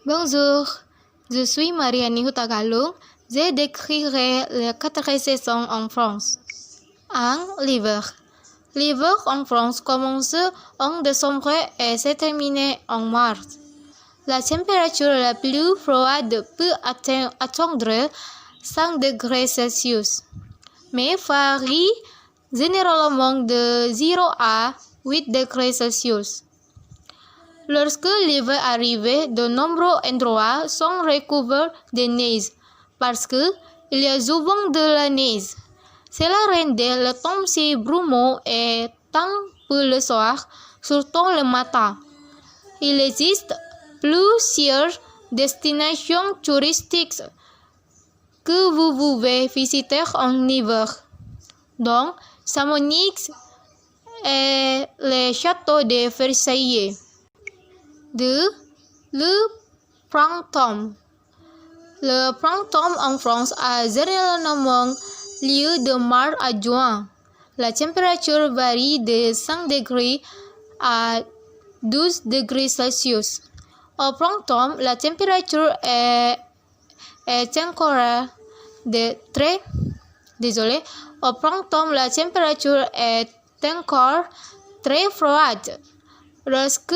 Bonjour, je suis Mariani Hutagalung. Je décrirai les 4 saisons en France. 1. L'hiver. L'hiver en France commence en décembre et se termine en mars. La température la plus froide peut atteindre 5 degrés Celsius, mais varie généralement de 0 à 8 degrés Celsius. Lorsque l'hiver arrive, de nombreux endroits sont recouverts de neige parce qu'il y a souvent de la neige. Cela rend le temps si brumeux et tard le soir, surtout le matin. Il existe plusieurs destinations touristiques que vous pouvez visiter en hiver, dont Chamonix et le château de Versailles. 2. Le printemps. Le printemps en France a généralement lieu de mars à juin. La température varie de 5 degrés à 12 degrés Celsius. Au printemps, la température est encore très froide. Lorsque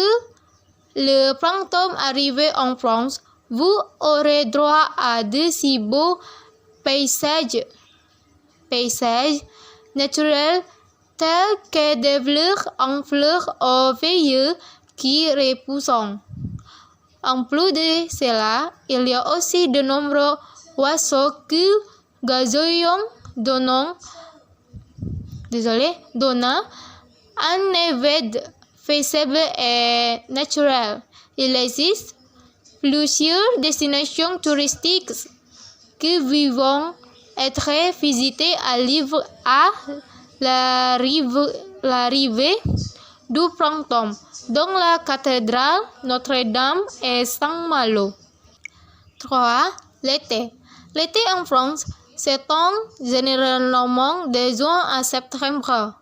le printemps arrive en France, vous aurez droit à de si beaux paysages naturels tels que des fleurs en fleurs aux feuilles qui repoussent. En plus de cela, il y a aussi de nombreux oiseaux qui gazouillent donnant un effet paisible et naturel. Il existe plusieurs destinations touristiques qui vont être visitées à l'arrivée du printemps, dont la cathédrale Notre-Dame et Saint-Malo. 3. L'été. L'été en France s'étend généralement de juin à septembre.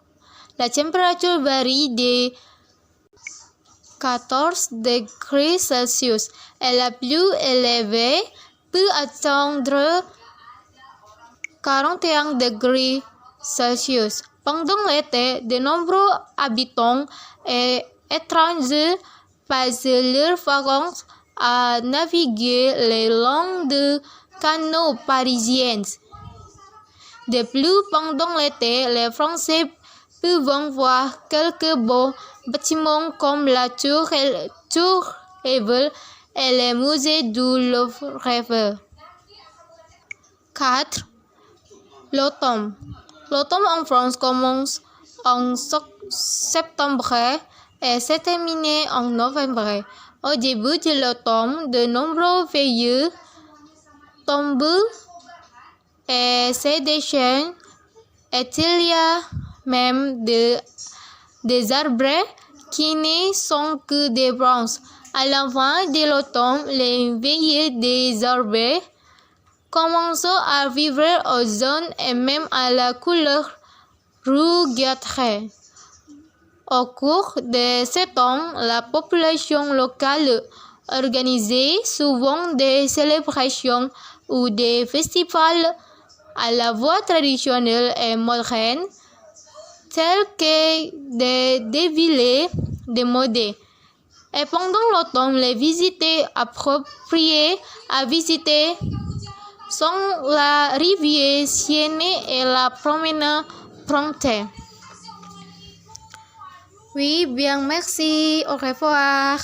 La température varie de 14 degrés Celsius et la plus élevée peut atteindre 41 degrés Celsius. Pendant l'été, de nombreux habitants et étrangers passent leurs vacances à naviguer le long de canaux parisiens. De plus, pendant l'été, les Français peuvent voir quelques beaux bâtiments comme la Tour Eiffel et le musée du Louvre. 4. L'automne. L'automne en France commence en septembre et se termine en novembre. Au début de l'automne, de nombreuses feuilles tombent et se déchaînent, et il y a même des arbres qui ne sont que des branches. À la fin de l'automne, les feuilles des arbres commencent à vivre au jaune et même à la couleur rougeâtre. Au cours de ce temps, la population locale organise souvent des célébrations ou des festivals à la fois traditionnels et modernes, tels que des défilés de mode. Et pendant l'automne, les visites appropriées à visiter sont la rivière Seine et la promenade Printemps. Oui, bien, merci. Au revoir.